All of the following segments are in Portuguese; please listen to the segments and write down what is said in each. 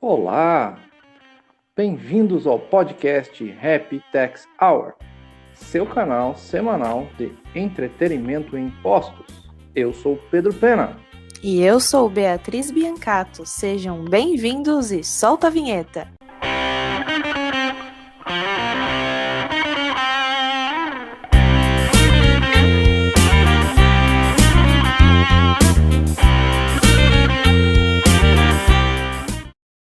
Olá, bem-vindos ao podcast Happy Tax Hour, seu canal semanal de entretenimento em impostos. Eu sou Pedro Pena. E eu sou Beatriz Biancato. Sejam bem-vindos e solta a vinheta.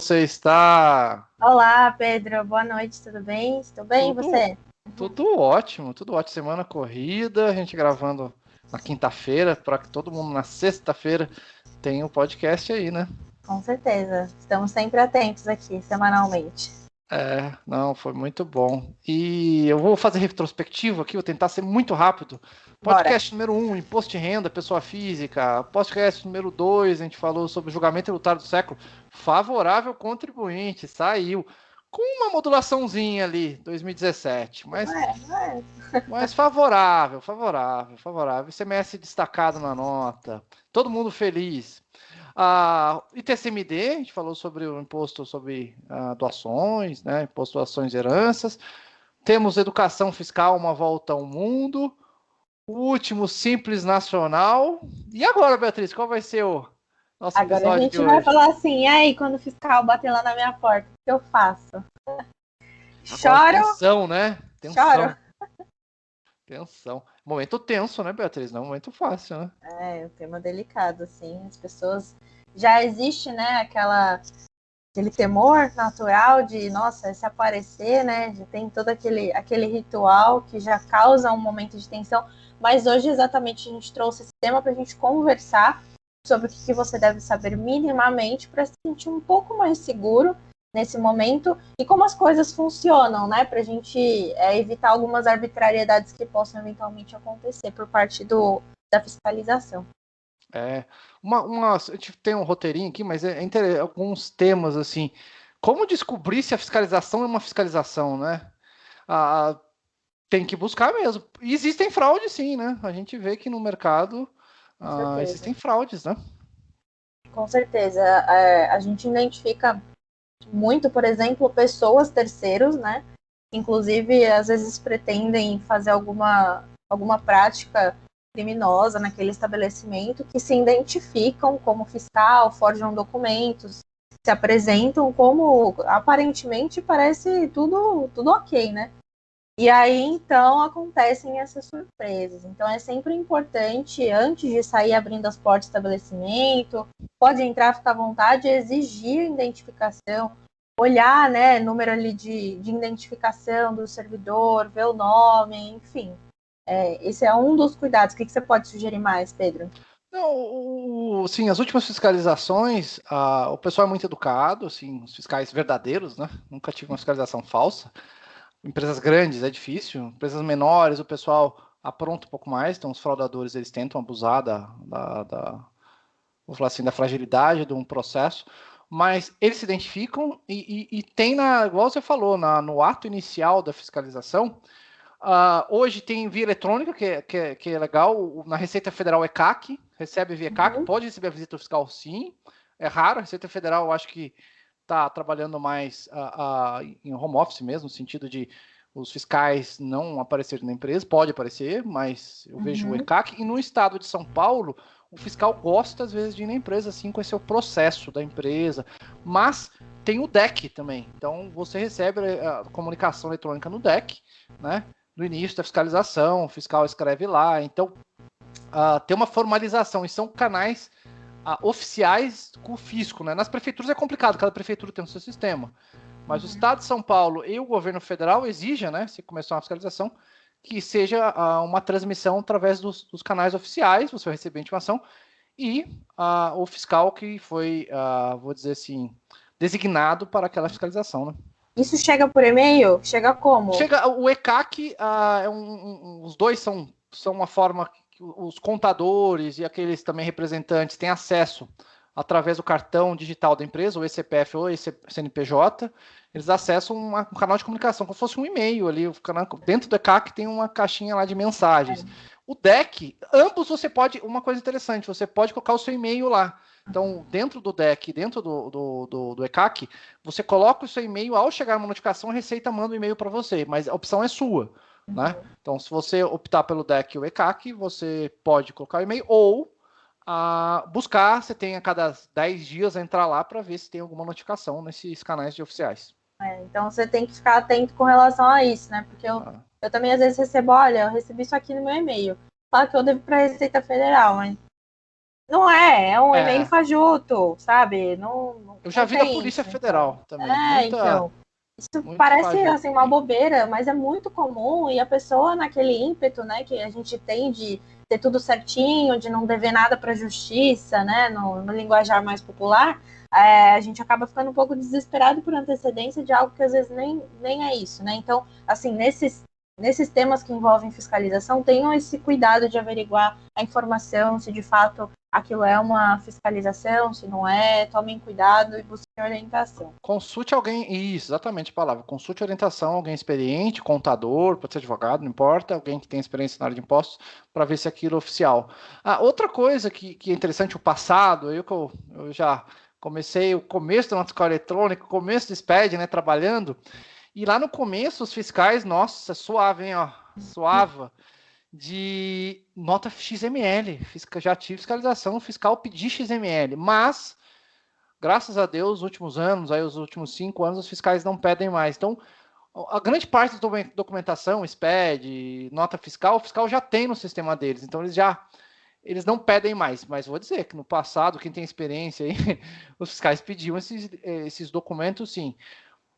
Você está... Olá, Pedro. Boa noite, tudo bem? Estou bem, e você? Tudo ótimo. Semana corrida, a gente gravando na quinta-feira, para que todo mundo na sexta-feira tenha um podcast aí, né? Com certeza. Estamos sempre atentos aqui, semanalmente. Não, foi muito bom. E eu vou fazer retrospectivo aqui, vou tentar ser muito rápido. Podcast número 1, Imposto de Renda, Pessoa Física. Podcast número 2, a gente falou sobre julgamento tributário do século. Favorável contribuinte, saiu. Com uma modulaçãozinha ali, 2017. Mas favorável. ICMS destacado na nota. Todo mundo feliz. ITCMD, a gente falou sobre o imposto sobre doações, né? Imposto doações e heranças. Temos educação fiscal, uma volta ao mundo. O último, Simples Nacional. E agora, Beatriz, qual vai ser o nosso episódio de hoje? Agora a gente vai falar assim, e aí, quando o fiscal bater lá na minha porta, o que eu faço? Choro? Tensão, né? Choro. Tensão. Momento tenso, né, Beatriz? Não é um momento fácil, né? É um tema delicado, assim. As pessoas... Já existe, né, aquele temor natural de, nossa, se aparecer, né, já tem todo aquele ritual que já causa um momento de tensão, mas hoje exatamente a gente trouxe esse tema para a gente conversar sobre o que você deve saber minimamente para se sentir um pouco mais seguro nesse momento e como as coisas funcionam, né, para a gente evitar algumas arbitrariedades que possam eventualmente acontecer por parte da fiscalização. A gente tem um roteirinho aqui, mas alguns temas assim. Como descobrir se a fiscalização é uma fiscalização, né? Tem que buscar mesmo. E existem fraudes, sim, né? A gente vê que no mercado existem fraudes, né? Com certeza. A gente identifica muito, por exemplo, pessoas terceiros, né? Inclusive, às vezes pretendem fazer alguma prática criminosa naquele estabelecimento, que se identificam como fiscal, forjam documentos, se apresentam como, aparentemente, parece tudo ok, né? E aí, então, acontecem essas surpresas. Então, é sempre importante, antes de sair abrindo as portas do estabelecimento, pode entrar, ficar à vontade, exigir identificação, olhar, né, número ali de identificação do servidor, ver o nome, enfim. Esse é um dos cuidados. O que você pode sugerir mais, Pedro? Não, sim, as últimas fiscalizações, o pessoal é muito educado, assim, os fiscais verdadeiros, né? Nunca tive uma fiscalização falsa. Empresas grandes é difícil, empresas menores o pessoal apronta um pouco mais, então os fraudadores eles tentam abusar vou falar assim, da fragilidade de um processo, mas eles se identificam e tem, igual você falou, no ato inicial da fiscalização. Hoje tem via eletrônica, que é legal. Na Receita Federal é CAC, recebe via CAC, pode receber a visita fiscal sim. É raro, a Receita Federal eu acho que está trabalhando mais em home office mesmo, no sentido de os fiscais não aparecerem na empresa, pode aparecer, mas eu vejo o ECAC. E no estado de São Paulo, o fiscal gosta às vezes de ir na empresa, assim, conhecer o processo da empresa, mas tem o DEC também. Então você recebe a comunicação eletrônica no DEC, né? No início da fiscalização, o fiscal escreve lá. Então tem uma formalização e são canais oficiais com o fisco, né? Nas prefeituras é complicado, cada prefeitura tem o seu sistema. Mas o Estado de São Paulo e o governo federal exigem, né, se começar uma fiscalização, que seja uma transmissão através dos canais oficiais, você vai receber a intimação, e o fiscal que foi, vou dizer assim, designado para aquela fiscalização, né? Isso chega por e-mail? Chega como? O ECAC, os dois são uma forma que os contadores e aqueles também representantes têm acesso através do cartão digital da empresa, ou CPF ou CNPJ, eles acessam um canal de comunicação, como se fosse um e-mail ali, dentro do ECAC tem uma caixinha lá de mensagens. O DEC, ambos você pode, uma coisa interessante, você pode colocar o seu e-mail lá. Então, dentro do DEC, dentro do ECAC, você coloca o seu e-mail, ao chegar uma notificação, a Receita manda um e-mail para você, mas a opção é sua, né? Então, se você optar pelo DEC ou ECAC, você pode colocar o e-mail ou buscar, você tem a cada 10 dias entrar lá para ver se tem alguma notificação nesses canais de oficiais. Então você tem que ficar atento com relação a isso, né? Porque eu também às vezes recebo, olha, eu recebi isso aqui no meu e-mail. Fala que eu devo para a Receita Federal, mas não é um e-mail fajuto, sabe? Eu já vi da Polícia Federal também. Então. Isso parece assim, uma bobeira, mas é muito comum e a pessoa naquele ímpeto, né, que a gente tem de ter tudo certinho, de não dever nada para a justiça, né, no linguajar mais popular, a gente acaba ficando um pouco desesperado por antecedência de algo que às vezes nem é isso, né? Então, assim, nesses temas que envolvem fiscalização, tenham esse cuidado de averiguar a informação, se de fato aquilo é uma fiscalização, se não é, tomem cuidado e busquem orientação. Consulte alguém, isso, exatamente a palavra, consulte orientação, alguém experiente, contador, pode ser advogado, não importa, alguém que tem experiência na área de impostos, para ver se aquilo é oficial. Outra coisa que é interessante, o passado, eu já comecei o começo do nosso fiscal eletrônico, começo do SPED, né, trabalhando, e lá no começo os fiscais, nossa, suave, hein, ó, suava, de nota XML, já tive fiscalização fiscal pedir XML, mas graças a Deus, os últimos anos, aí os últimos 5 anos, os fiscais não pedem mais. Então, a grande parte da documentação, SPED, nota fiscal, o fiscal já tem no sistema deles. Então, eles não pedem mais. Mas vou dizer que no passado, quem tem experiência aí, os fiscais pediam esses documentos, sim.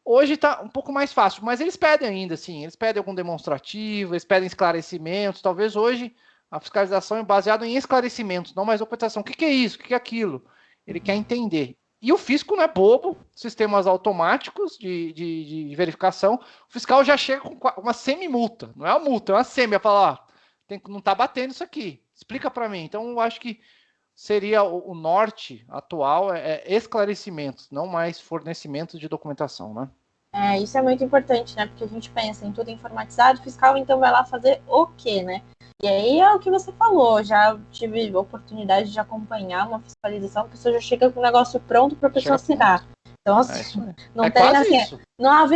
Hoje está um pouco mais fácil, mas eles pedem ainda, sim. Eles pedem algum demonstrativo, eles pedem esclarecimentos. Talvez hoje a fiscalização é baseada em esclarecimentos, não mais documentação. O que é isso? O que é aquilo? Ele quer entender. E o fisco não é bobo, sistemas automáticos de verificação. O fiscal já chega com uma semi-multa, não é uma multa, é uma semi. Fala, não está batendo isso aqui, explica para mim. Então, eu acho que seria o norte atual é esclarecimentos, não mais fornecimento de documentação, né? Isso é muito importante, né? Porque a gente pensa em tudo informatizado, o fiscal então vai lá fazer o quê, né? E aí é o que você falou, já tive oportunidade de acompanhar uma fiscalização, a pessoa já chega com o negócio pronto para a pessoa assinar. Então, assim, não tem assim, isso.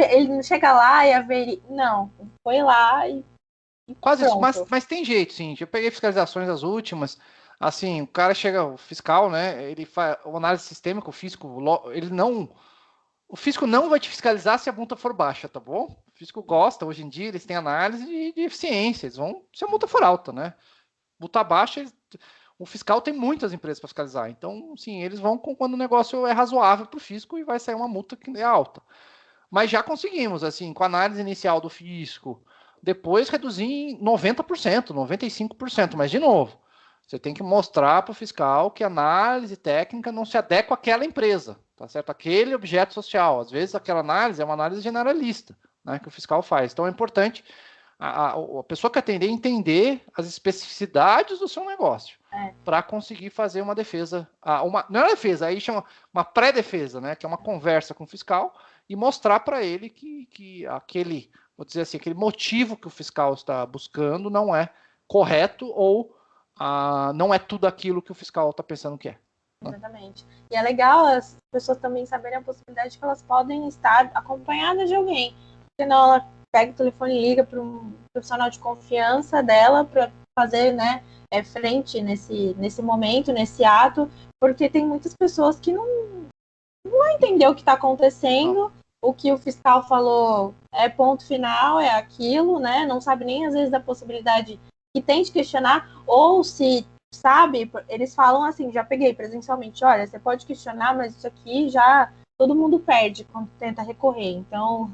Ele não chega lá e averiguar. Não, foi lá e quase pronto. Isso, mas tem jeito, sim. Eu peguei fiscalizações as últimas. Assim, o cara chega, o fiscal, né? Ele faz uma análise sistêmica, o fisco, ele não. O fisco não vai te fiscalizar se a multa for baixa, tá bom? O fisco gosta, hoje em dia, eles têm análise de eficiência, eles vão se a multa for alta, né? Multa baixa, o fiscal tem muitas empresas para fiscalizar, então, sim, eles vão quando o negócio é razoável para o fisco e vai sair uma multa que é alta. Mas já conseguimos, assim, com a análise inicial do fisco, depois reduzir em 90%, 95%, mas de novo, você tem que mostrar para o fiscal que a análise técnica não se adequa àquela empresa, tá certo? Aquele objeto social. Às vezes aquela análise é uma análise generalista, né, que o fiscal faz. Então é importante a pessoa que atender entender as especificidades do seu negócio para conseguir fazer uma defesa. Não é defesa, aí chama uma pré-defesa, né, que é uma conversa com o fiscal e mostrar para ele que aquele, vou dizer assim, aquele motivo que o fiscal está buscando não é correto ou não é tudo aquilo que o fiscal está pensando que é. Exatamente. E é legal as pessoas também saberem a possibilidade de que elas podem estar acompanhadas de alguém. Senão ela pega o telefone e liga para um profissional de confiança dela para fazer, né, frente nesse momento, nesse ato, porque tem muitas pessoas que não vão entender o que está acontecendo, o que o fiscal falou é ponto final, é aquilo, né? Não sabe nem às vezes da possibilidade que tem de questionar, ou se sabe, eles falam assim, já peguei presencialmente, olha, você pode questionar, mas isso aqui já todo mundo perde quando tenta recorrer, então...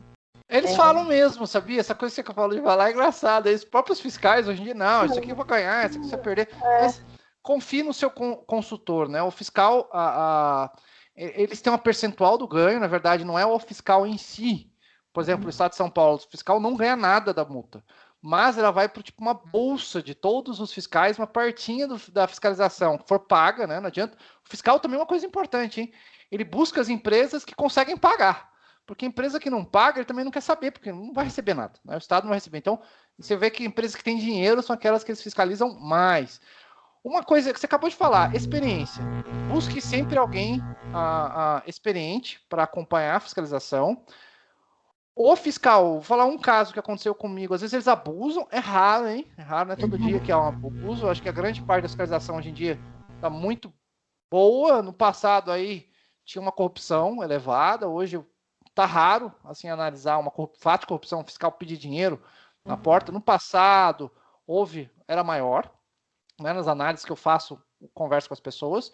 Eles falam mesmo, sabia? Essa coisa que eu falo de falar é engraçada. Os próprios fiscais hoje em dia, não, isso aqui eu vou ganhar, isso aqui você vai perder. Mas confie no seu consultor, né? O fiscal, eles têm uma percentual do ganho, na verdade, não é o fiscal em si. Por exemplo, o Estado de São Paulo, o fiscal não ganha nada da multa, mas ela vai para tipo uma bolsa de todos os fiscais, uma partinha da fiscalização que for paga, né? Não adianta. O fiscal também é uma coisa importante, hein? Ele busca as empresas que conseguem pagar. Porque a empresa que não paga, ele também não quer saber, porque não vai receber nada, né? O Estado não vai receber. Então, você vê que empresas que têm dinheiro são aquelas que eles fiscalizam mais. Uma coisa que você acabou de falar, experiência. Busque sempre alguém experiente para acompanhar a fiscalização. O fiscal, vou falar um caso que aconteceu comigo, às vezes eles abusam, é raro, hein? É raro, não é todo dia que é um abuso. Eu acho que a grande parte da fiscalização hoje em dia está muito boa. No passado aí tinha uma corrupção elevada, hoje tá raro assim analisar fato de corrupção, um fiscal pedir dinheiro na porta. No passado era maior, né? Nas análises que eu faço, converso com as pessoas.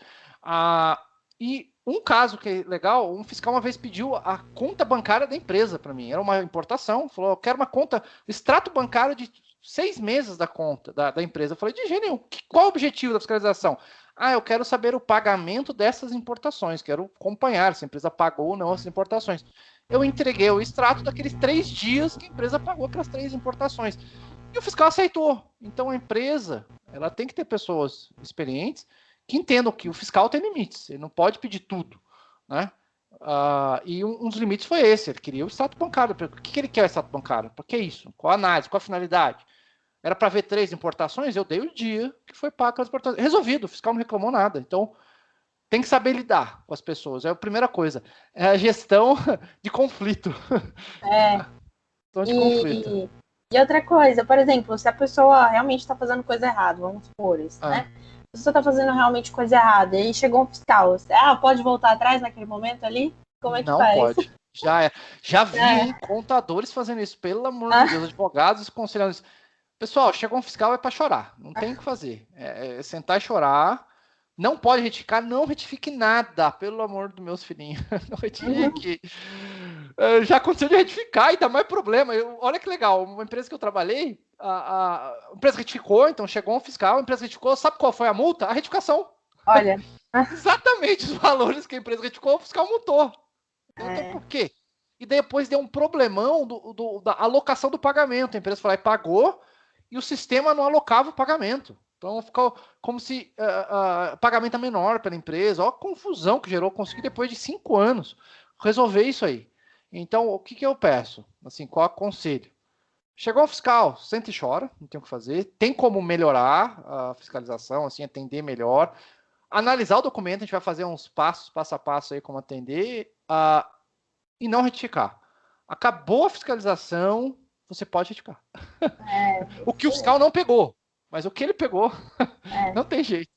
E um caso que é legal, um fiscal uma vez pediu a conta bancária da empresa para mim. Era uma importação, falou, eu quero uma conta, extrato bancário de 6 meses da conta da empresa. Eu falei, de jeito nenhum, qual é o objetivo da fiscalização? Eu quero saber o pagamento dessas importações, quero acompanhar se a empresa pagou ou não essas importações. Eu entreguei o extrato daqueles 3 dias que a empresa pagou aquelas 3 importações. E o fiscal aceitou. Então a empresa, ela tem que ter pessoas experientes que entendam que o fiscal tem limites, ele não pode pedir tudo, né? E um dos limites foi esse, ele queria o extrato bancário. O que ele quer o extrato bancário? Para que isso? Qual a análise? Qual a finalidade? Era para ver 3 importações? Eu dei o dia que foi pago as importações. Resolvido, o fiscal não reclamou nada. Então, tem que saber lidar com as pessoas. É a primeira coisa. É a gestão de conflito. Gestão de conflito. E outra coisa, por exemplo, se a pessoa realmente está fazendo coisa errada, vamos supor isso, né? Se a pessoa está fazendo realmente coisa errada e aí chegou um fiscal, pode voltar atrás naquele momento ali? Como é que faz? Não pode. Já vi contadores fazendo isso, pelo amor de Deus, advogados conselhando isso. Pessoal, chegou um fiscal, é para chorar, não tem o que fazer. É sentar e chorar. Não pode retificar, não retifique nada, pelo amor dos meus filhinhos. Não retifique. Já aconteceu de retificar e dá mais problema. Olha que legal, uma empresa que eu trabalhei, a empresa retificou, então chegou um fiscal, a empresa retificou, sabe qual foi a multa? A retificação. Olha. Exatamente os valores que a empresa retificou, o fiscal multou. Então por quê? E depois deu um problemão da alocação do pagamento. A empresa foi lá e pagou, e o sistema não alocava o pagamento. Então ficou como se pagamento é menor pela empresa. Olha a confusão que gerou. Consegui depois de 5 anos resolver isso aí. Então o que eu peço? Assim, qual aconselho? Chegou o fiscal, senta e chora, não tem o que fazer. Tem como melhorar a fiscalização, assim, atender melhor. Analisar o documento, a gente vai fazer uns passo a passo aí como atender e não retificar. Acabou a fiscalização, você pode retificar. O que o fiscal não pegou. Mas o que ele pegou, não tem jeito.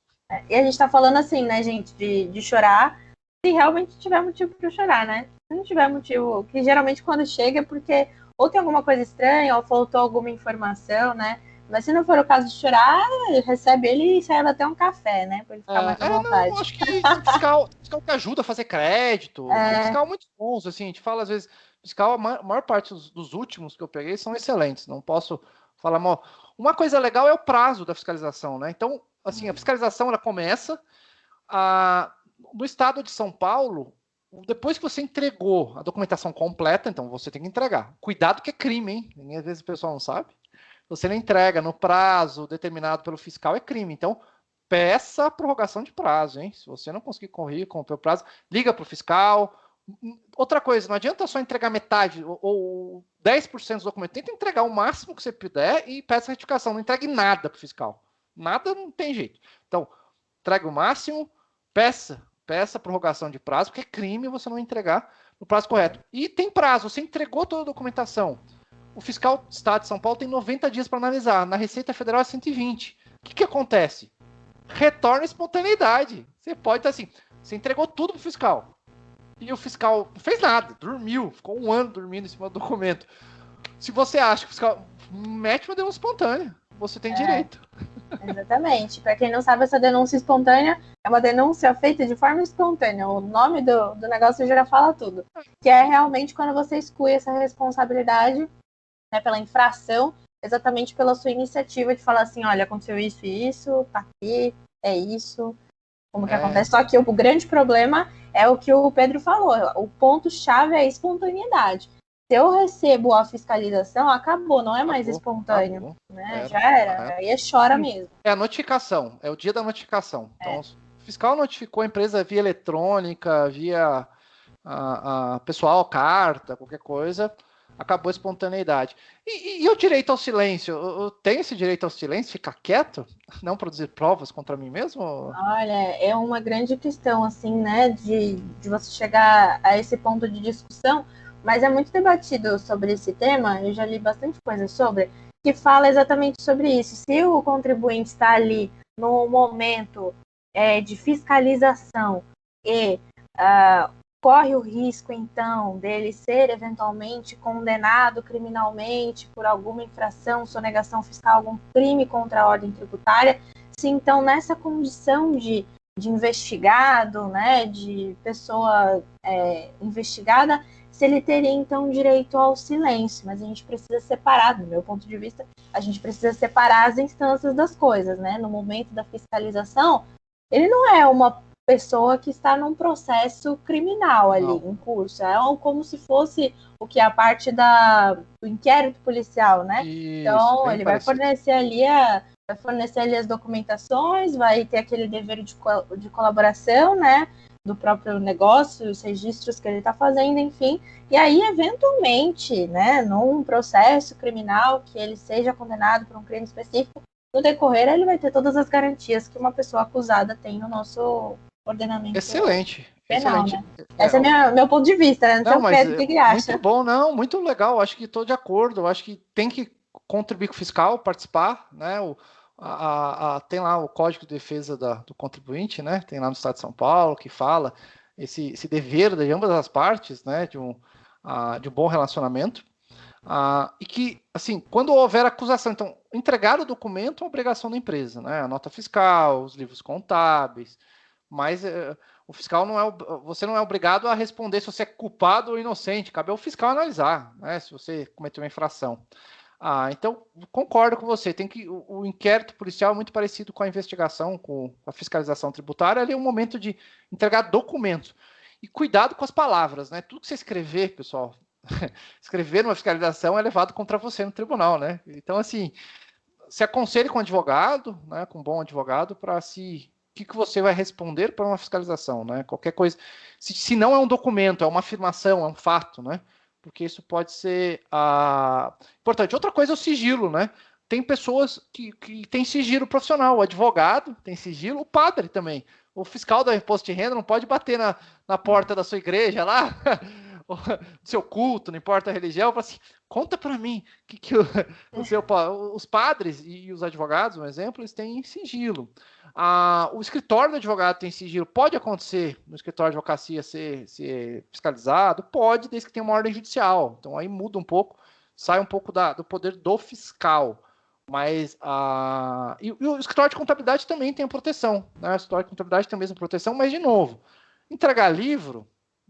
E a gente tá falando assim, né, gente, de chorar, se realmente tiver motivo para chorar, né? Se não tiver motivo, que geralmente quando chega é porque ou tem alguma coisa estranha, ou faltou alguma informação, né? Mas se não for o caso de chorar, recebe ele e serve até um café, né? Pra ele ficar mais à vontade. Não, acho que fiscal que ajuda a fazer crédito. Fiscal muito bons, assim, a gente fala às vezes, fiscal, a maior parte dos últimos que eu peguei são excelentes, não posso falar mal. Uma coisa legal é o prazo da fiscalização, né? Então, assim, a fiscalização ela começa no estado de São Paulo, depois que você entregou a documentação completa, então você tem que entregar. Cuidado que é crime, hein? Às vezes o pessoal não sabe. Você não entrega no prazo determinado pelo fiscal, é crime. Então, peça a prorrogação de prazo, hein? Se você não conseguir correr com o teu prazo, liga para o fiscal. Outra coisa, não adianta só entregar metade ou 10% dos documentos. Tenta entregar o máximo que você puder e peça a retificação. Não entregue nada para o fiscal. Nada não tem jeito. Então, entregue o máximo, peça a prorrogação de prazo, porque é crime você não entregar no prazo correto. E tem prazo, você entregou toda a documentação. O fiscal do Estado de São Paulo tem 90 dias para analisar. Na Receita Federal é 120. O que acontece? Retorna a espontaneidade. Você pode estar assim, você entregou tudo para o fiscal. E o fiscal não fez nada, dormiu, ficou 1 ano dormindo em cima do documento. Se você acha que o fiscal mete uma denúncia espontânea, você tem direito. Exatamente. Para quem não sabe, essa denúncia espontânea é uma denúncia feita de forma espontânea. O nome do negócio já fala tudo. Que é realmente quando você exclui essa responsabilidade, né, pela infração, exatamente pela sua iniciativa de falar assim, olha, aconteceu isso e isso, tá aqui, é isso, como que acontece. Só que o grande problema é o que o Pedro falou, o ponto-chave é a espontaneidade. Se eu recebo a fiscalização, acabou, não é mais espontâneo. Acabou. Né? Já era, aí chora mesmo. É a notificação, é o dia da notificação. Então, o fiscal notificou a empresa via eletrônica, via pessoal, carta, qualquer coisa. acabou a espontaneidade. E o direito ao silêncio? Eu tenho esse direito ao silêncio, ficar quieto, não produzir provas contra mim mesmo? Olha, é uma grande questão, assim, né, de você chegar a esse ponto de discussão, mas é muito debatido sobre esse tema, eu já li bastante coisa sobre, que fala exatamente sobre isso. Se o contribuinte está ali no momento de fiscalização e corre o risco, então, dele ser eventualmente condenado criminalmente por alguma infração, sonegação fiscal, algum crime contra a ordem tributária, se então nessa condição de investigado, né, de pessoa investigada, se ele teria então direito ao silêncio, mas a gente precisa separar, do meu ponto de vista, a gente precisa separar as instâncias das coisas, né? No momento da fiscalização, ele não é uma pessoa que está num processo criminal ali em curso, é como se fosse o que é a parte do inquérito policial, né? Isso, então bem ele parecido. vai fornecer ali as documentações, vai ter aquele dever de colaboração, né, do próprio negócio, os registros que ele está fazendo, enfim, e aí, eventualmente, né, num processo criminal que ele seja condenado por um crime específico, no decorrer ele vai ter todas as garantias que uma pessoa acusada tem no nosso ordenamento Excelente, penal, excelente. né? Esse é meu ponto de vista, né? Não sei o Pedro, o que acha? Muito bom, não, muito legal, acho que estou de acordo, eu acho que tem que contribuir com o fiscal, participar, né, tem lá o Código de Defesa do Contribuinte, né, tem lá no Estado de São Paulo, que fala esse dever de ambas as partes, né, de um bom relacionamento, e que, assim, quando houver acusação, então, entregar o documento é uma obrigação da empresa, né, a nota fiscal, os livros contábeis, mas o fiscal você não é obrigado a responder se você é culpado ou inocente, cabe ao fiscal analisar, né, se você cometeu uma infração. Então, concordo com você, o inquérito policial é muito parecido com a investigação, com a fiscalização tributária, ali é um momento de entregar documentos. E cuidado com as palavras, né? Tudo que você escrever, pessoal, escrever numa fiscalização é levado contra você no tribunal, né? Então, assim, se aconselhe com um advogado, né, com um bom advogado, para o que você vai responder para uma fiscalização, né? Qualquer coisa. Se não é um documento, é uma afirmação, é um fato, né? Porque isso pode ser importante. Outra coisa é o sigilo, né? Tem pessoas que têm sigilo profissional, o advogado tem sigilo, o padre também. O fiscal do imposto de renda não pode bater na porta da sua igreja lá, do seu culto, não importa a religião, fala assim, conta para mim que os padres e os advogados, um exemplo, eles têm sigilo. O escritório do advogado tem sigilo. Pode acontecer no escritório de advocacia ser fiscalizado? Pode, desde que tenha uma ordem judicial. Então aí muda um pouco, sai um pouco do poder do fiscal. Mas e o escritório de contabilidade também tem a proteção, né? O escritório de contabilidade tem a mesma proteção, mas de novo, entregar livro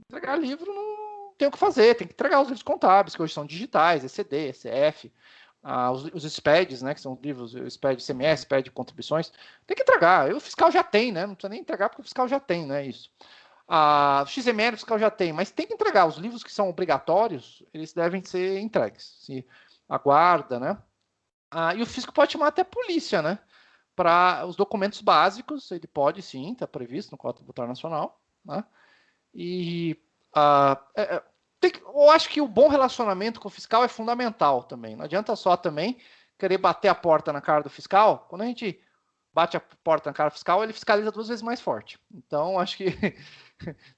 não tem o que fazer, tem que entregar os livros contábeis, que hoje são digitais, ECD, ECF, os SPEDs, né, que são livros, o SPED CMS, SPED de contribuições, tem que entregar. O fiscal já tem, né? Não precisa nem entregar porque o fiscal já tem, né? Isso. O XML o fiscal já tem, mas tem que entregar. Os livros que são obrigatórios, eles devem ser entregues. Se aguarda, né? E o fisco pode chamar até polícia, né? Para os documentos básicos, ele pode sim, está previsto no Código Tributário Nacional, né? E eu acho que o bom relacionamento com o fiscal é fundamental também. Não adianta só também querer bater a porta na cara do fiscal. Quando a gente bate a porta na cara do fiscal, ele fiscaliza 2 vezes mais forte. Então, acho que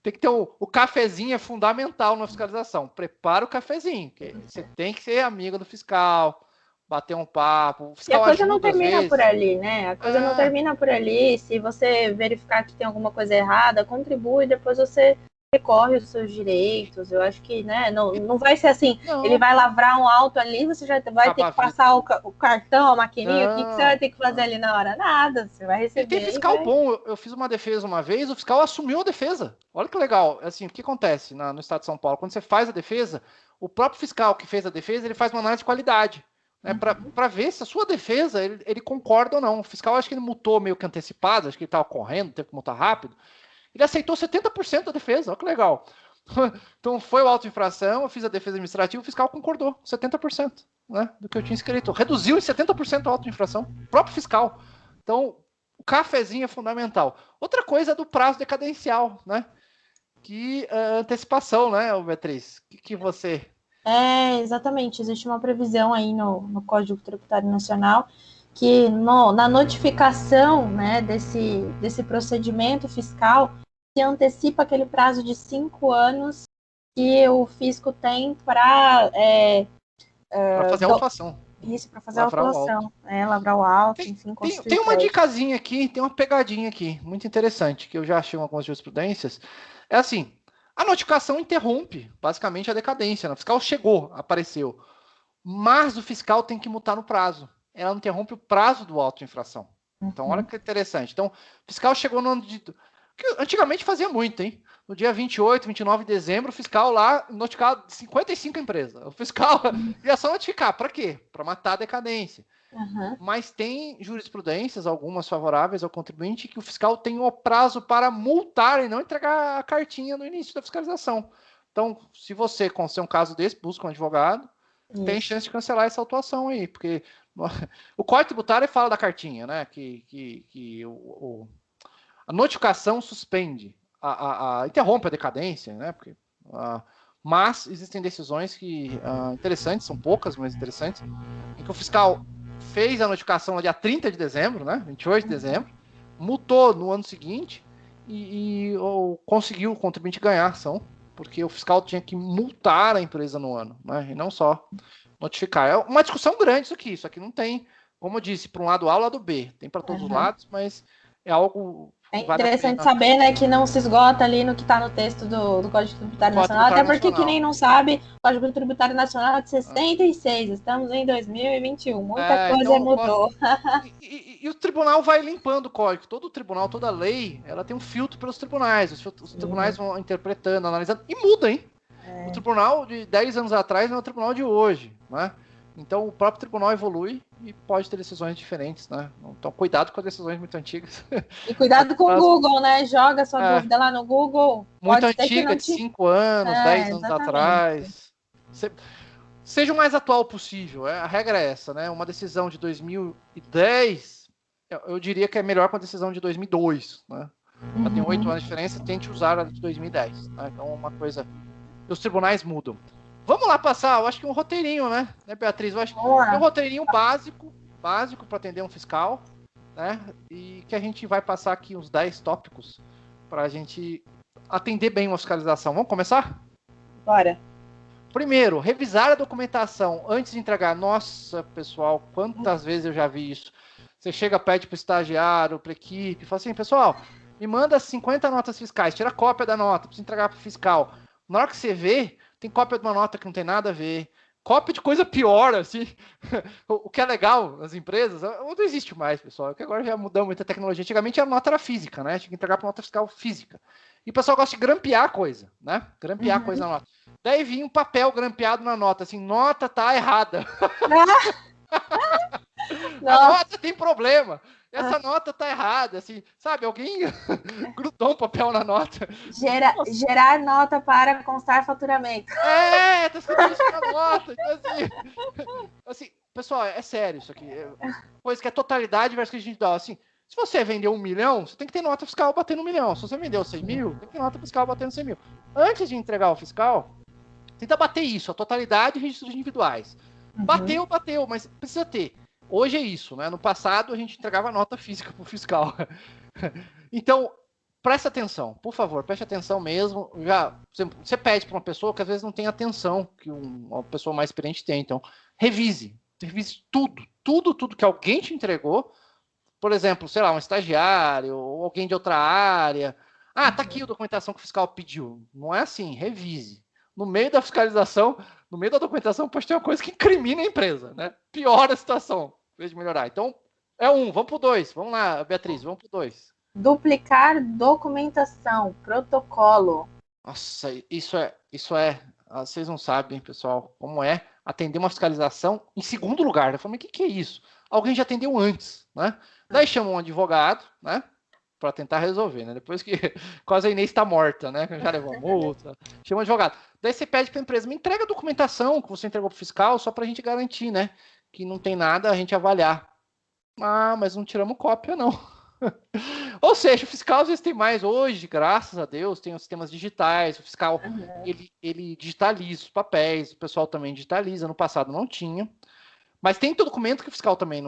tem que ter o cafezinho é fundamental na fiscalização. Prepara o cafezinho, que você tem que ser amigo do fiscal, bater um papo. O fiscal e a coisa não ajuda às termina vezes. por ali, né? A coisa não termina por ali. Se você verificar que tem alguma coisa errada, contribui, depois você recorre os seus direitos. Eu acho que, né, não vai ser assim, ele vai lavrar um auto ali, você já vai ter que passar o cartão, a maquininha, o que você vai ter que fazer ali na hora? Nada, você vai receber. E tem fiscal bom, eu fiz uma defesa uma vez, o fiscal assumiu a defesa. Olha que legal, assim, o que acontece no estado de São Paulo? Quando você faz a defesa, o próprio fiscal que fez a defesa, ele faz uma análise de qualidade, né, para ver se a sua defesa, ele concorda ou não. O fiscal, acho que ele mutou meio que antecipado, acho que ele estava correndo, teve que mutar rápido. Ele aceitou 70% da defesa, olha que legal. Então foi o auto-infração, eu fiz a defesa administrativa, o fiscal concordou, 70%, né, do que eu tinha escrito. Reduziu em 70% a auto-infração, o próprio fiscal. Então, o cafezinho é fundamental. Outra coisa é do prazo decadencial, né? Que antecipação, né, Beatriz? O que você Exatamente. Existe uma previsão aí no Código Tributário Nacional que na notificação, né, desse procedimento fiscal se antecipa aquele prazo de 5 anos que o fisco tem para fazer a autuação. Isso, para fazer a autuação, lavrar o alto, enfim, constituir tem uma crédito. dicasinha aqui, tem uma pegadinha aqui, muito interessante, que eu já achei em algumas jurisprudências. É assim, a notificação interrompe, basicamente, a decadência. O fiscal chegou, apareceu, mas o fiscal tem que mutar no prazo. Ela não interrompe o prazo do auto de infração. Então, olha que interessante. Então, o fiscal chegou no ano de... que antigamente fazia muito, hein? No dia 28, 29 de dezembro, o fiscal lá notificava 55 empresas. O fiscal ia só notificar. Para quê? Para matar a decadência. Mas tem jurisprudências, algumas favoráveis ao contribuinte, que o fiscal tem o prazo para multar e não entregar a cartinha no início da fiscalização. Então, se você, com um caso desse, busca um advogado, tem chance de cancelar essa autuação aí, porque o Código Tributário fala da cartinha, né? Que a notificação suspende, interrompe a decadência, né? Porque, mas existem decisões que interessantes, são poucas, mas interessantes, em que o fiscal fez a notificação no dia 30 de dezembro, né? 28 de dezembro, multou no ano seguinte ou conseguiu o contribuinte ganhar a ação, porque o fiscal tinha que multar a empresa no ano, né? E não só notificar. É uma discussão grande isso aqui não tem, como eu disse, para um lado A ou lado B, tem para todos os lados, mas é algo... É interessante saber, né, que não se esgota ali no que está no texto do Código Tributário Nacional, até porque quem nem não sabe, o Código Tributário Nacional é de 66, estamos em 2021, muita coisa então, mudou. E o tribunal vai limpando o código, todo tribunal, toda lei, ela tem um filtro pelos tribunais, os tribunais vão interpretando, analisando, e muda, hein? O tribunal de 10 anos atrás não é o tribunal de hoje, né? Então, o próprio tribunal evolui e pode ter decisões diferentes, né? Então, cuidado com as decisões muito antigas. E cuidado com o Google, né? Joga sua dúvida lá no Google. Muito antiga, de 5 anos, 10 anos atrás. Seja o mais atual possível. A regra é essa, né? Uma decisão de 2010, eu diria que é melhor que uma decisão de 2002, né? Já tem 8 anos de diferença, tente usar a de 2010. Né? Então, uma coisa... Os tribunais mudam. Vamos lá passar, eu acho que um roteirinho, né, Beatriz? Eu acho que um roteirinho básico para atender um fiscal, né? E que a gente vai passar aqui uns 10 tópicos para a gente atender bem uma fiscalização. Vamos começar? Bora. Primeiro, revisar a documentação antes de entregar. Nossa, pessoal, quantas vezes eu já vi isso? Você chega, pede para o estagiário, para a equipe, fala assim, pessoal, me manda 50 notas fiscais, tira cópia da nota, precisa entregar para o fiscal. Na hora que você vê, tem cópia de uma nota que não tem nada a ver, cópia de coisa pior, assim, o que é legal nas empresas, não existe mais, pessoal, porque agora já mudou muita tecnologia. Antigamente a nota era física, né? Tinha que entregar para nota fiscal física. E o pessoal gosta de grampear a coisa, né? Grampear a coisa na nota. Daí vinha um papel grampeado na nota, assim, nota tá errada. A nota tem problema. Essa nota tá errada, assim, sabe? Alguém grudou um papel na nota. Gerar nota para constar faturamento. Tá escrito isso na nota. Então, assim, pessoal, é sério isso aqui. Coisa que é totalidade versus que a gente dá. Assim, se você vendeu 1 milhão, você tem que ter nota fiscal batendo 1 milhão. Se você vendeu 100 mil, tem que ter nota fiscal batendo 100 mil. Antes de entregar ao fiscal, tenta bater isso, a totalidade e registros individuais. Bateu, mas precisa ter. Hoje é isso, né? No passado a gente entregava nota física para o fiscal. Então, presta atenção, por favor, preste atenção mesmo. Você pede para uma pessoa que às vezes não tem atenção que uma pessoa mais experiente tem. Então, revise tudo que alguém te entregou. Por exemplo, sei lá, um estagiário ou alguém de outra área. Tá aqui a documentação que o fiscal pediu. Não é assim, revise. No meio da fiscalização, no meio da documentação, pode ter uma coisa que incrimina a empresa, né? Piora a situação, em vez de melhorar. Então, vamos pro 2. Vamos lá, Beatriz, vamos pro 2. Duplicar documentação, protocolo. Nossa, isso é... Vocês não sabem, pessoal, como é atender uma fiscalização em segundo lugar. Eu falei, mas o que é isso? Alguém já atendeu antes, né? Daí chama um advogado, né? Para tentar resolver, né? Depois que quase a Inês está morta, né? Já levou a multa, chama um advogado. Daí você pede para a empresa, me entrega a documentação que você entregou para o fiscal, só para a gente garantir, né? Que não tem nada a gente avaliar. Mas não tiramos cópia, não. Ou seja, o fiscal às vezes tem mais hoje, graças a Deus, tem os sistemas digitais, o fiscal ele digitaliza os papéis, o pessoal também digitaliza, no passado não tinha. Mas tem documento que o fiscal também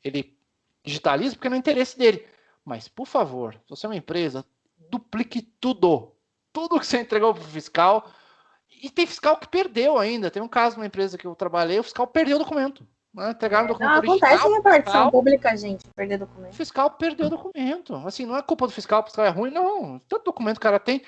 ele digitaliza porque não é interesse dele. Mas, por favor, se você é uma empresa, duplique tudo. Tudo que você entregou para o fiscal. E tem fiscal que perdeu ainda. Tem um caso numa empresa que eu trabalhei, o fiscal perdeu o documento. Né? Entregaram o documento não, original. acontece em repartição pública, gente, perder O documento. fiscal perdeu o documento. Assim, não é culpa do fiscal, o fiscal é ruim, não. Tanto documento que o cara tem.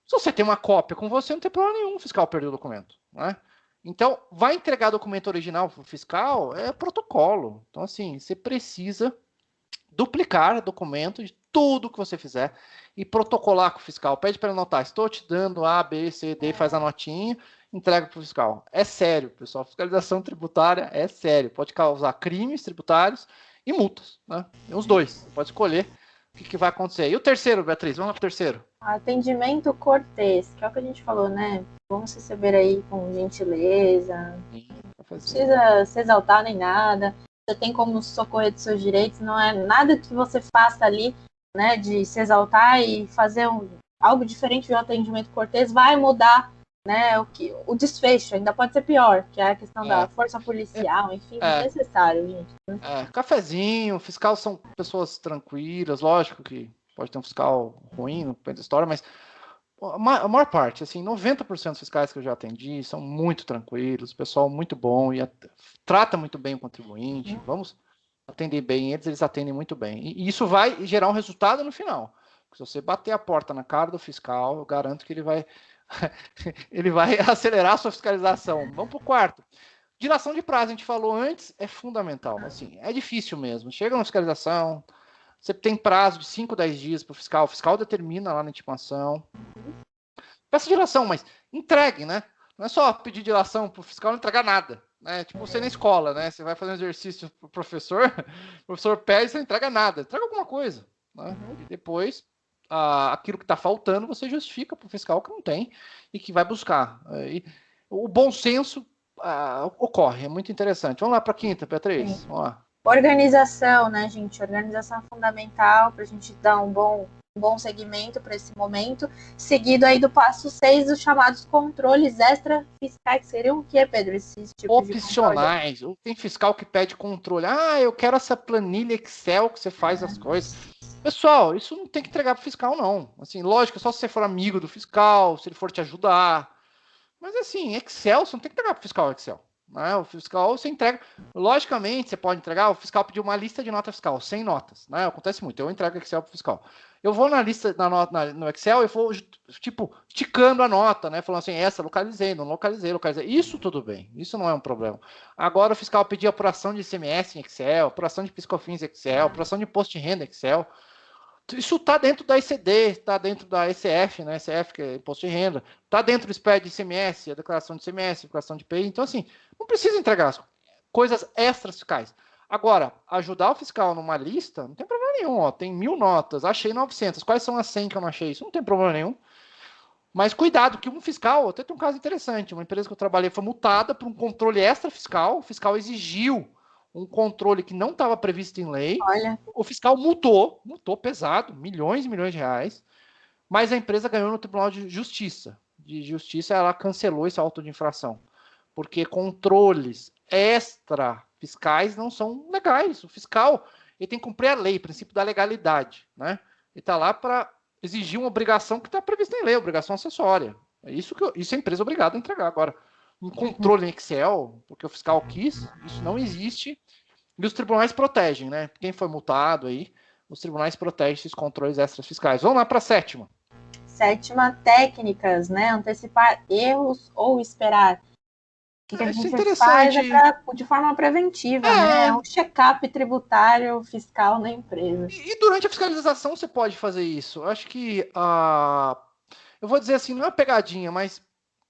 Se você tem uma cópia com você, não tem problema nenhum o fiscal perder o documento. Né? Então, vai entregar documento original para o fiscal, é protocolo. Então, assim, você precisa duplicar documento de tudo que você fizer e protocolar com o fiscal. Pede para ele anotar, estou te dando A, B, C, D, faz a notinha, entrega para o fiscal. É sério, pessoal. Fiscalização tributária é sério. Pode causar crimes tributários e multas. Né? Tem os dois. Você pode escolher o que vai acontecer. E o terceiro, Beatriz? Vamos lá para o terceiro. Atendimento cortês, que é o que a gente falou, né? Vamos receber aí com gentileza. Não precisa se exaltar nem nada. Você tem como socorrer dos seus direitos. Não é nada que você faça ali, né? De se exaltar e fazer algo diferente de um atendimento cortês vai mudar, né? O desfecho ainda pode ser pior, que é a questão da força policial, enfim, necessário, gente. Cafezinho, fiscal são pessoas tranquilas, lógico que pode ter um fiscal ruim no da história, mas a maior parte, assim, 90% dos fiscais que eu já atendi são muito tranquilos, pessoal muito bom e trata muito bem o contribuinte. Vamos atender bem eles atendem muito bem. E isso vai gerar um resultado no final. Se você bater a porta na cara do fiscal, eu garanto que ele vai ele vai acelerar a sua fiscalização. Vamos para o quarto. Dilação de prazo, a gente falou antes, é fundamental. Assim, é difícil mesmo. Chega na fiscalização, você tem prazo de 5, 10 dias para o fiscal determina lá na intimação. Peça dilação, mas entregue, né? Não é só pedir dilação para o fiscal não entregar nada. Né? Tipo você na escola, né? Você vai fazer um exercício para o professor pede, você não entrega nada. Entrega alguma coisa. Né? E depois, aquilo que está faltando, você justifica para o fiscal que não tem e que vai buscar. E o bom senso ocorre, é muito interessante. Vamos lá para a quinta, Beatriz. Vamos lá. Organização, né, gente? Organização é fundamental para a gente dar um bom segmento para esse momento. Seguido aí do passo 6, os chamados controles extra-fiscais, que seriam o que, Pedro? Esses tipos opcionais. De tem fiscal que pede controle. Eu quero essa planilha Excel que você faz as coisas. Pessoal, isso não tem que entregar para o fiscal, não. Assim, lógico, só se você for amigo do fiscal, se ele for te ajudar. Mas assim, Excel, você não tem que entregar para o fiscal Excel. Né? O fiscal você entrega. Logicamente, você pode entregar. O fiscal pediu uma lista de nota fiscal, 100 notas. Né? Acontece muito. Eu entrego Excel para o fiscal. Eu vou na lista no Excel e vou, tipo, ticando a nota, né? Falando assim, essa localizei, não localizei. Isso tudo bem. Isso não é um problema. Agora o fiscal pedir apuração de ICMS em Excel, apuração de PiscoFins em Excel, apuração de imposto de renda em Excel. Isso está dentro da ECD, está dentro da ECF, né? ECF, que é imposto de renda, está dentro do SPED de ICMS, a declaração de ICMS, a declaração de IPI. Então, assim, não precisa entregar as coisas extras fiscais. Agora, ajudar o fiscal numa lista, não tem problema nenhum. Ó, tem 1000 notas, achei 900. Quais são as 100 que eu não achei? Isso não tem problema nenhum. Mas cuidado, que um fiscal, até tem um caso interessante, uma empresa que eu trabalhei foi multada por um controle extra fiscal, o fiscal exigiu um controle que não estava previsto em lei. Olha. O fiscal multou pesado, milhões e milhões de reais, mas a empresa ganhou no Tribunal de Justiça. Ela cancelou esse auto de infração, porque controles extra fiscais não são legais. O fiscal ele tem que cumprir a lei, o princípio da legalidade. Né? Ele está lá para exigir uma obrigação que está prevista em lei, obrigação acessória. Isso a empresa é obrigada a entregar. Agora, um controle em Excel, porque o fiscal quis, isso não existe. E os tribunais protegem, né? Quem foi multado aí, os tribunais protegem esses controles extras fiscais. Vamos lá para a sétima. Sétima, técnicas, né? Antecipar erros ou esperar. O que a gente faz de forma preventiva, né? É um check-up tributário fiscal na empresa. E durante a fiscalização você pode fazer isso. Eu acho que, eu vou dizer assim, não é uma pegadinha, mas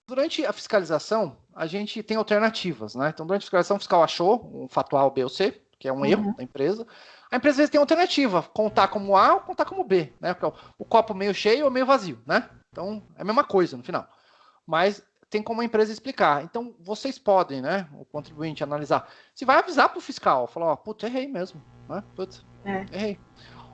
durante a fiscalização, a gente tem alternativas, né? Então, durante a fiscalização, o fiscal achou um fatual B ou C, que é um erro da empresa. A empresa, às vezes, tem alternativa, contar como A ou contar como B, né? Porque o copo meio cheio ou meio vazio, né? Então, é a mesma coisa no final. Mas tem como a empresa explicar. Então, vocês podem, né, o contribuinte, analisar. Se vai avisar para o fiscal, falar, ó, putz, errei mesmo, né? Putz, errei.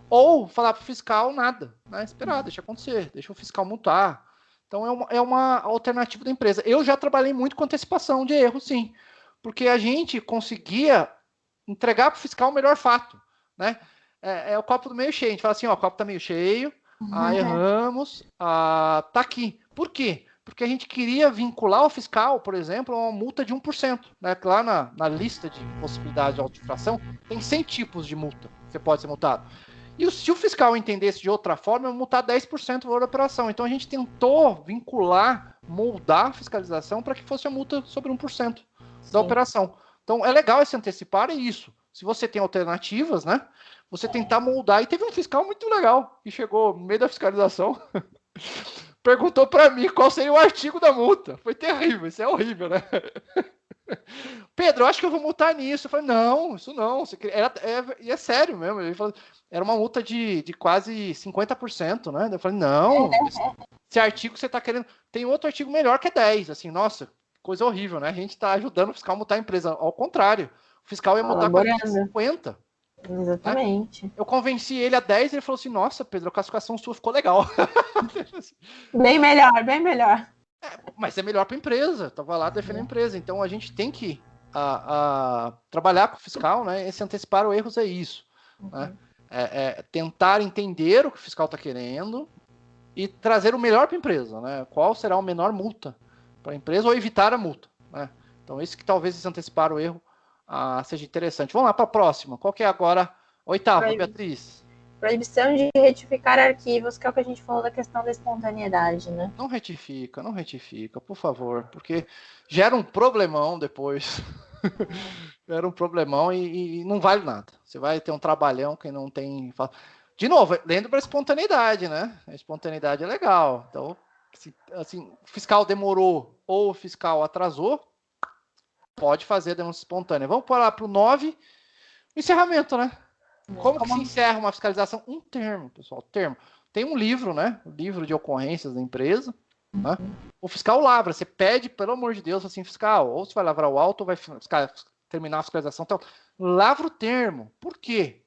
Ou falar para o fiscal nada, né? Esperar, deixa acontecer, deixa o fiscal multar. Então, é uma alternativa da empresa. Eu já trabalhei muito com antecipação de erro, sim, porque a gente conseguia entregar para o fiscal o melhor fato, né? É o copo do meio cheio. A gente fala assim, ó, o copo está meio cheio, erramos, tá aqui. Por quê? Porque a gente queria vincular o fiscal, por exemplo, a uma multa de 1%. Né? Lá na lista de possibilidades de auto-infração, tem 100 tipos de multa que você pode ser multado. E se o fiscal entendesse de outra forma, multar 10% do valor da operação. Então a gente tentou vincular, moldar a fiscalização para que fosse a multa sobre 1% da operação. Então é legal esse antecipar, é isso. Se você tem alternativas, né? Você tentar moldar. E teve um fiscal muito legal que chegou no meio da fiscalização, perguntou para mim qual seria o artigo da multa. Foi terrível, isso é horrível, né? Pedro, eu acho que eu vou multar nisso. Eu falei, não, isso não. E é sério mesmo. Ele falou, era uma multa de quase 50%, né? Eu falei, não, esse artigo você está querendo. Tem outro artigo melhor que é 10%. Assim, nossa, coisa horrível, né? A gente está ajudando o fiscal a multar a empresa. Ao contrário, o fiscal ia multar com 50%. Exatamente. Né? Eu convenci ele a 10%, ele falou assim, nossa, Pedro, a classificação sua ficou legal. Bem melhor, bem melhor. Mas é melhor para a empresa, estava lá defendendo a empresa. Então a gente tem que trabalhar com o fiscal, né? Esse antecipar os erros é isso. Né? Tentar entender o que o fiscal está querendo e trazer o melhor para a empresa. Né? Qual será a menor multa para a empresa ou evitar a multa. Né? Então, esse que talvez esse antecipar o erro seja interessante. Vamos lá para a próxima. Qual que é agora? Oitava, Beatriz. Proibição de retificar arquivos, que é o que a gente falou da questão da espontaneidade, né? Não retifica, por favor, porque gera um problemão depois. Gera um problemão e não vale nada. Você vai ter um trabalhão que não tem... De novo, lendo para a espontaneidade, né? A espontaneidade é legal. Então, assim, o fiscal demorou ou o fiscal atrasou, pode fazer a denúncia espontânea. Vamos para lá para o 9, encerramento, né? Como que se encerra uma fiscalização? Um termo, pessoal, termo. Tem um livro, né? O livro de ocorrências da empresa. Né? O fiscal lavra. Você pede, pelo amor de Deus, assim, fiscal, ou você vai lavrar o auto, ou vai terminar a fiscalização. Então, lavra o termo. Por quê?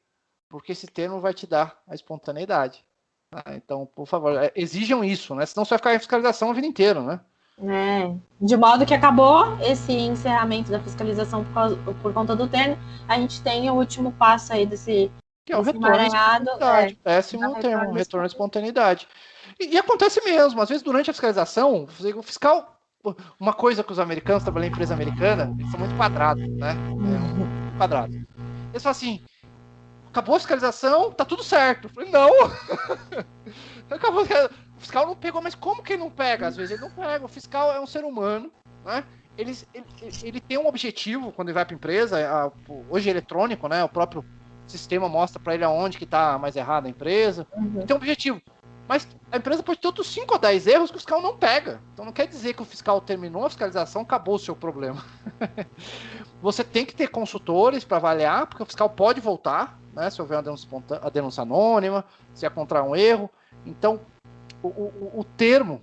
Porque esse termo vai te dar a espontaneidade. Tá? Então, por favor, exijam isso, né? Senão você vai ficar em fiscalização a vida inteira, né? De modo que acabou esse encerramento da fiscalização por conta do termo, a gente tem o último passo aí desse que é o retorno à espontaneidade. Péssimo termo, retorno à espontaneidade. E acontece mesmo, às vezes durante a fiscalização, o fiscal, uma coisa que os americanos, trabalham em empresa americana, eles são muito quadrados, né? Quadrados. Eles falam assim, acabou a fiscalização, tá tudo certo. Eu falei, não! Acabou, o fiscal não pegou, mas como que ele não pega? Às vezes ele não pega, o fiscal é um ser humano, né? Ele tem um objetivo quando ele vai para a empresa, hoje é eletrônico, né? O próprio sistema mostra para ele aonde que está mais errado a empresa. Ele tem um objetivo. Mas a empresa pode ter outros 5 ou 10 erros que o fiscal não pega. Então não quer dizer que o fiscal terminou a fiscalização, acabou o seu problema. Você tem que ter consultores para avaliar, porque o fiscal pode voltar, né? Se houver a denúncia anônima, se encontrar um erro. Então, o termo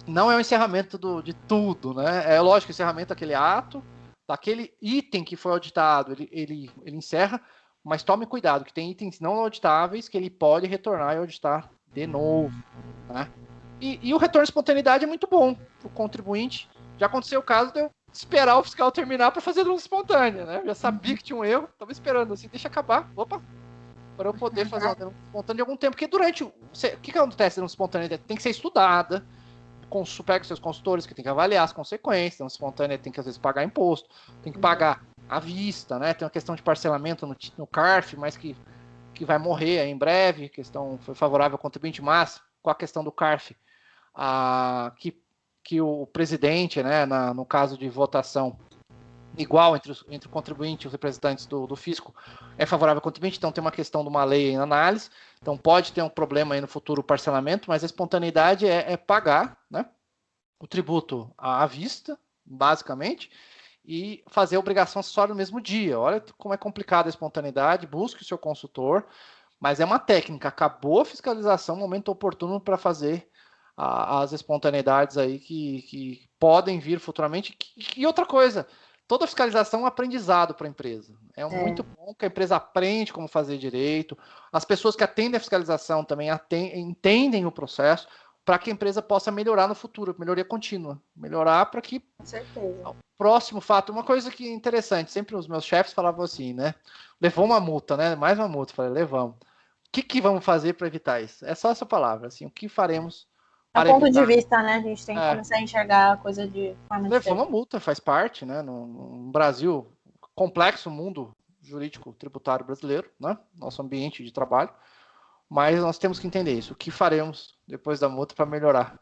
não é o encerramento de tudo, né? É lógico, o encerramento daquele ato, daquele item que foi auditado, ele encerra, mas tome cuidado, que tem itens não auditáveis que ele pode retornar e auditar de novo, né? E o retorno de espontaneidade é muito bom para o contribuinte. Já aconteceu o caso de eu esperar o fiscal terminar para fazer a denúncia espontânea, né? Eu já sabia que tinha um erro, estava esperando assim, deixa acabar, para eu poder fazer uma denúncia espontânea de algum tempo, porque durante o que acontece na denúncia espontânea? Tem que ser estudada, pega os seus consultores que tem que avaliar as consequências, a denúncia espontânea tem que às vezes pagar imposto, tem que pagar à vista, né? Tem uma questão de parcelamento no CARF, mas que vai morrer aí em breve, questão foi favorável ao contribuinte, mas com a questão do CARF, que o presidente, né, no caso de votação igual entre o contribuinte e os representantes do fisco, é favorável ao contribuinte, então tem uma questão de uma lei em análise, então pode ter um problema aí no futuro parcelamento, mas a espontaneidade é pagar, né, o tributo à vista, basicamente, e fazer a obrigação acessória no mesmo dia. Olha como é complicada a espontaneidade, busque o seu consultor, mas é uma técnica, acabou a fiscalização, momento oportuno para fazer as espontaneidades aí que podem vir futuramente. E outra coisa, toda fiscalização é um aprendizado para a empresa. É muito bom que a empresa aprende como fazer direito, as pessoas que atendem a fiscalização também entendem o processo, para que a empresa possa melhorar no futuro, melhoria contínua, melhorar para que... Com certeza. Próximo fato, uma coisa que é interessante, sempre os meus chefes falavam assim, né? Levou uma multa, né? Mais uma multa, falei, levamos. O que vamos fazer para evitar isso? É só essa palavra, assim, o que faremos para ponto evitar? De vista, né? A gente tem que começar a enxergar a coisa de forma Levou diferente. uma multa, faz parte, né? No Brasil, complexo mundo jurídico tributário brasileiro, né? Nosso ambiente de trabalho. Mas nós temos que entender isso. O que faremos depois da multa para melhorar?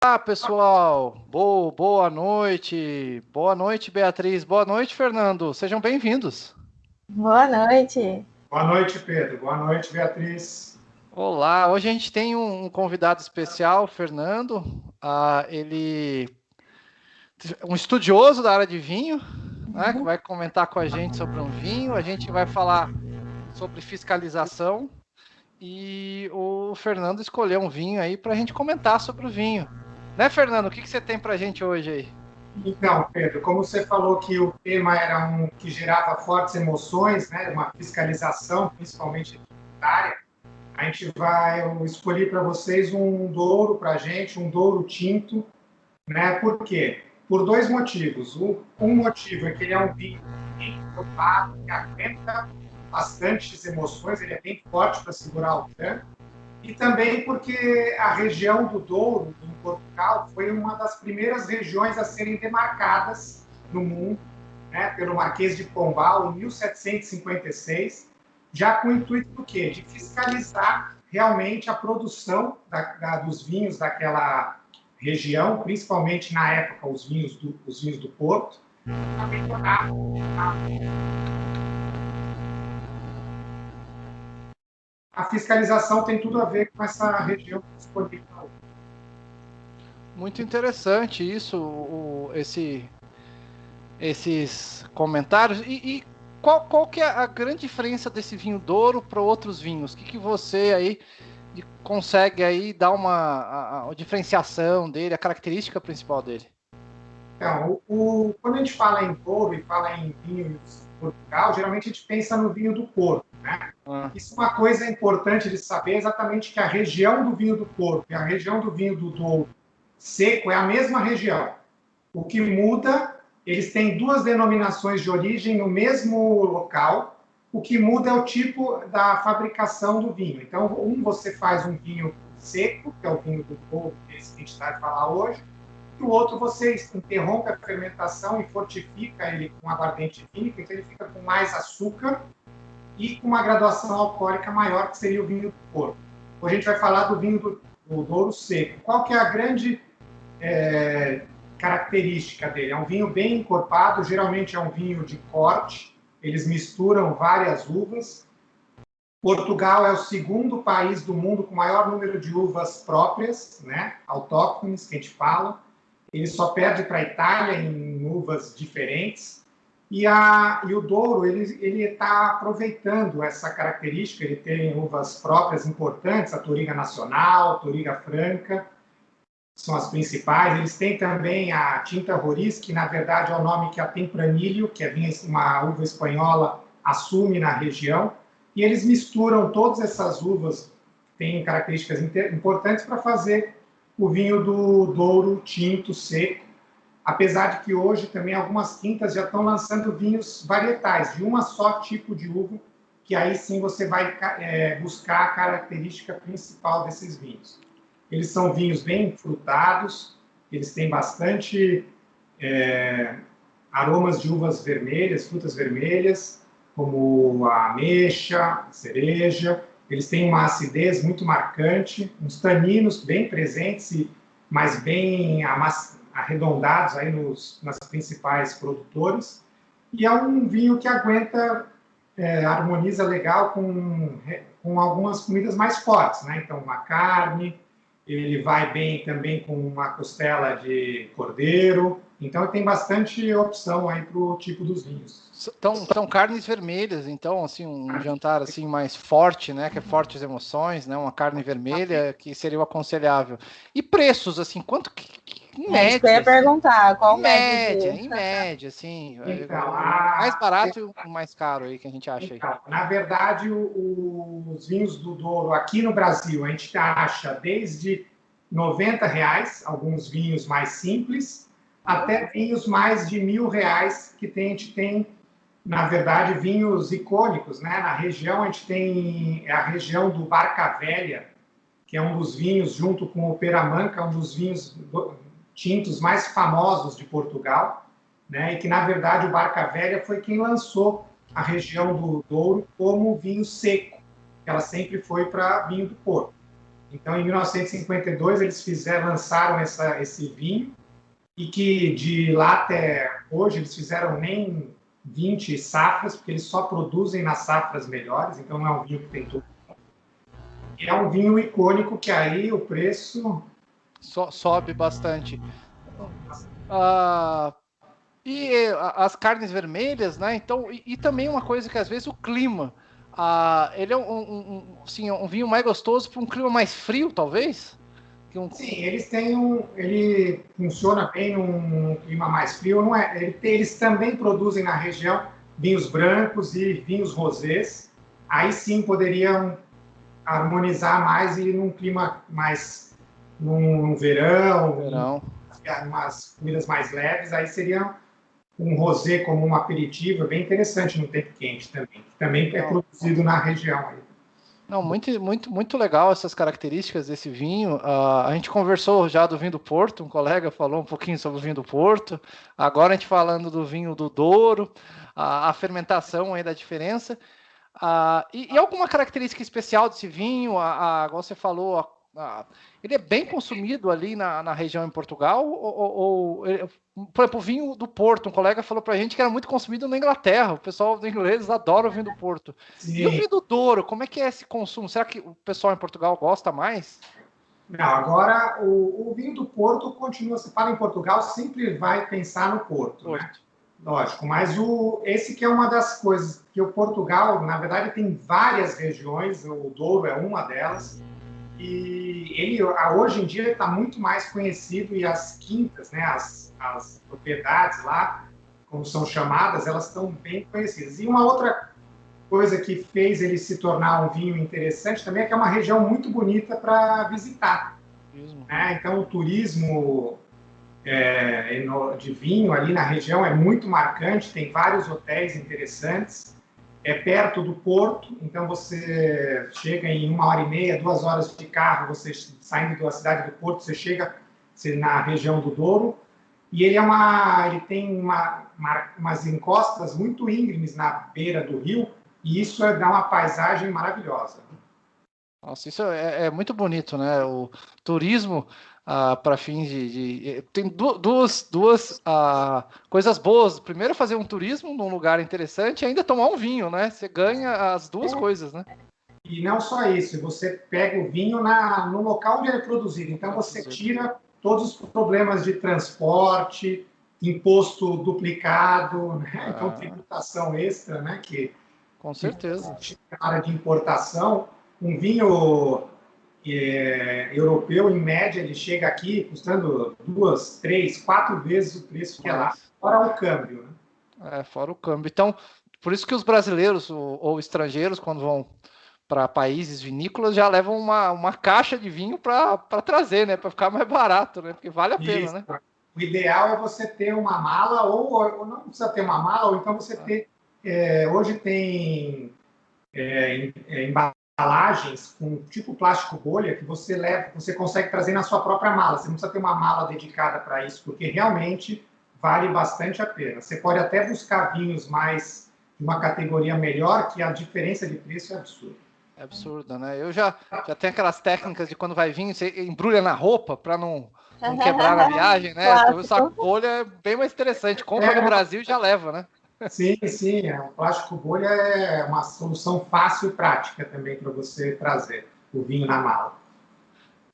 Olá, pessoal. Boa noite. Boa noite, Beatriz. Boa noite, Fernando. Sejam bem-vindos. Boa noite. Boa noite, Pedro. Boa noite, Beatriz. Olá, hoje a gente tem um convidado especial, o Fernando. Ele é um estudioso da área de vinho, né, que vai comentar com a gente sobre um vinho. A gente vai falar sobre fiscalização e o Fernando escolheu um vinho aí para a gente comentar sobre o vinho. Né, Fernando? O que você tem para a gente hoje aí? Então, Pedro, como você falou que o tema era um que gerava fortes emoções, né, uma fiscalização, principalmente tributária, eu escolhi para vocês um Douro para a gente, um Douro tinto, né? Por quê? Por dois motivos. Um motivo é que ele é um vinho bem encorpado, que aguenta bastantes emoções, ele é bem forte para segurar o tanque. E também porque a região do Douro, em Portugal, foi uma das primeiras regiões a serem demarcadas no mundo, né, pelo Marquês de Pombal, em 1756, já com o intuito do quê? De fiscalizar realmente a produção dos vinhos daquela região, principalmente na época os vinhos do Porto, para melhorar a fiscalização tem tudo a ver com essa região disponível. Muito interessante isso, esses comentários. E qual que é a grande diferença desse vinho Douro para outros vinhos? O que você aí consegue aí dar a diferenciação dele, a característica principal dele? Então, quando a gente fala em Douro e fala em vinhos de Portugal, geralmente a gente pensa no vinho do Porto, né? Isso é uma coisa importante de saber, exatamente que a região do vinho do Porto e a região do vinho do Douro seco é a mesma região. O que muda, eles têm duas denominações de origem no mesmo local, o que muda é o tipo da fabricação do vinho. Então, você faz um vinho seco, que é o vinho do Douro, que a gente vai falar hoje, e o outro você interrompe a fermentação e fortifica ele com aguardente vínico, então ele fica com mais açúcar e com uma graduação alcoólica maior, que seria o vinho do Porto. Hoje a gente vai falar do vinho do Douro seco. Qual que é a grande característica dele? É um vinho bem encorpado, geralmente é um vinho de corte, eles misturam várias uvas. Portugal é o segundo país do mundo com maior número de uvas próprias, né, autóctones, que a gente fala. Ele só perde para a Itália em uvas diferentes. E o Douro, ele está aproveitando essa característica, ele tem uvas próprias importantes, a Touriga Nacional, a Touriga Franca, são as principais. Eles têm também a Tinta Roriz, que na verdade é o nome que a Tempranillo, que é uma uva espanhola, assume na região. E eles misturam todas essas uvas, que têm características importantes, para fazer o vinho do Douro tinto seco, apesar de que hoje também algumas quintas já estão lançando vinhos varietais, de uma só tipo de uva, que aí sim você vai buscar a característica principal desses vinhos. Eles são vinhos bem frutados, eles têm bastante aromas de uvas vermelhas, frutas vermelhas, como a ameixa, a cereja. Eles têm uma acidez muito marcante, uns taninos bem presentes, mas bem arredondados aí nas principais produtores. E é um vinho que aguenta, harmoniza legal com algumas comidas mais fortes, né? Então, uma carne, ele vai bem também com uma costela de cordeiro. Então, tem bastante opção aí para o tipo dos vinhos. Então, carnes vermelhas, então, assim, um jantar assim mais forte, né, que é fortes emoções, né, uma carne vermelha que seria o aconselhável. E preços, assim, quanto que em média? Isso que eu ia perguntar, qual média? Em média, assim, Então, o mais barato e o mais caro aí que a gente acha aí. Então, na verdade, os vinhos do Douro aqui no Brasil, a gente acha desde R$ 90, alguns vinhos mais simples, até vinhos mais de R$ 1.000, que a gente tem, na verdade, vinhos icônicos, né? Na região, a gente tem a região do Barca Velha, que é um dos vinhos, junto com o Peramanca, um dos vinhos tintos mais famosos de Portugal, né? E que, na verdade, o Barca Velha foi quem lançou a região do Douro como vinho seco, que ela sempre foi para vinho do Porto. Então, em 1952, eles lançaram esse vinho, e que de lá até hoje eles fizeram nem 20 safras, porque eles só produzem nas safras melhores, então não é um vinho que tem tudo. E é um vinho icônico que aí o preço sobe bastante. E as carnes vermelhas, né? Então, e também uma coisa que às vezes o clima, ele é assim, um vinho mais gostoso para um clima mais frio, talvez? Sim, ele funciona bem num clima mais frio, não é? Eles também produzem na região vinhos brancos e vinhos rosés. Aí sim poderiam harmonizar mais e num clima mais num verão. Umas comidas mais leves, aí seria um rosé como um aperitivo, é bem interessante no tempo quente também, que também é produzido na região aí. Não, muito legal essas características desse vinho. A gente conversou já do vinho do Porto, um colega falou um pouquinho sobre o vinho do Porto. Agora a gente falando do vinho do Douro, a fermentação aí da diferença. E alguma característica especial desse vinho? Igual você falou, ele é bem consumido ali na região em Portugal? Por exemplo, o vinho do Porto, um colega falou pra gente que era muito consumido na Inglaterra. O pessoal dos ingleses adora o vinho do Porto. Sim. E o vinho do Douro, como é que é esse consumo? Será que o pessoal em Portugal gosta mais? Não, agora o vinho do Porto continua, se fala em Portugal, sempre vai pensar no Porto, né? Lógico, mas esse que é uma das coisas, que o Portugal, na verdade, tem várias regiões, o Douro é uma delas, e ele hoje em dia está muito mais conhecido, e as quintas, né, as propriedades lá, como são chamadas, elas estão bem conhecidas. E uma outra coisa que fez ele se tornar um vinho interessante também é que é uma região muito bonita para visitar. Né? Então, o turismo de vinho ali na região é muito marcante, tem vários hotéis interessantes, é perto do porto, então você chega em 1h30, 2 horas de carro, você saindo da cidade do Porto, você chega na região do Douro, e ele tem umas encostas muito íngremes na beira do rio, e isso dá uma paisagem maravilhosa. Nossa, isso é muito bonito, né? O turismo para fins tem duas coisas boas. Primeiro, fazer um turismo num lugar interessante e ainda tomar um vinho, né? Você ganha as duas coisas, né? E não só isso, você pega o vinho no local onde ele é produzido. Então, você tira todos os problemas de transporte, imposto duplicado, né? Então, tributação extra, né? Com certeza. Na área de importação, um vinho europeu, em média, ele chega aqui custando 2, 3, 4 vezes o preço que é lá, fora o câmbio. Né? Fora o câmbio. Então, por isso que os brasileiros ou estrangeiros, quando vão para países vinícolas, já levam uma caixa de vinho para trazer, né? Para ficar mais barato, né? Porque vale a pena, isso. Né? O ideal é você ter uma mala, ou não precisa ter uma mala, ou então você ter... hoje tem embalagens com tipo plástico bolha que você consegue trazer na sua própria mala. Você não precisa ter uma mala dedicada para isso, porque realmente vale bastante a pena. Você pode até buscar vinhos mais de uma categoria melhor, que a diferença de preço é absurda. É absurda, né? Eu já tenho aquelas técnicas de quando vai vinho, você embrulha na roupa para não não quebrar a viagem, né? Clássico. O saco bolha é bem mais interessante. Compra no Brasil e já leva, né? Sim, sim. O plástico bolha é uma solução fácil e prática também para você trazer o vinho na mala.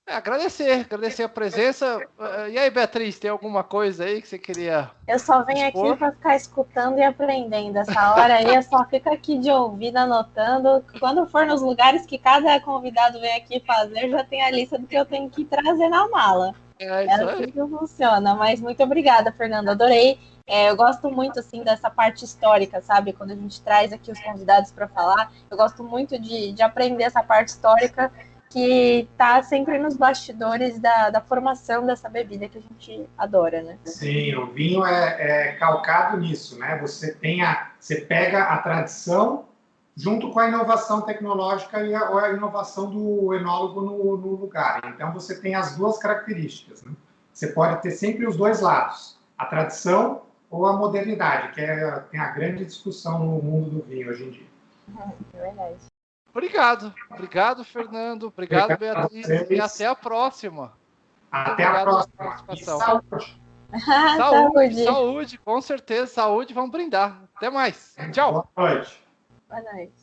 Agradecer a presença. E aí, Beatriz, tem alguma coisa aí que você queria Eu só venho expor? aqui para ficar escutando e aprendendo. Essa hora aí eu só fico aqui de ouvido, anotando. Quando for nos lugares que cada convidado vem aqui fazer, já tem a lista do que eu tenho que trazer na mala. É É isso assim aí. que funciona. Mas muito obrigada, Fernanda. Adorei. Eu gosto muito assim dessa parte histórica, sabe? Quando a gente traz aqui os convidados para falar, eu gosto muito de aprender essa parte histórica que está sempre nos bastidores da formação dessa bebida que a gente adora, né? Sim, o vinho é calcado nisso, né? Você pega a tradição junto com a inovação tecnológica e a inovação do enólogo no lugar. Então você tem as duas características, né? Você pode ter sempre os dois lados, a tradição ou a modernidade, tem a grande discussão no mundo do vinho hoje em dia. É verdade. Obrigado, Fernando. Obrigado, Beatriz. E até a próxima. Até a próxima. E saúde. Saúde. Saúde, com certeza. Saúde, vamos brindar. Até mais. Tchau. Boa noite. Boa noite.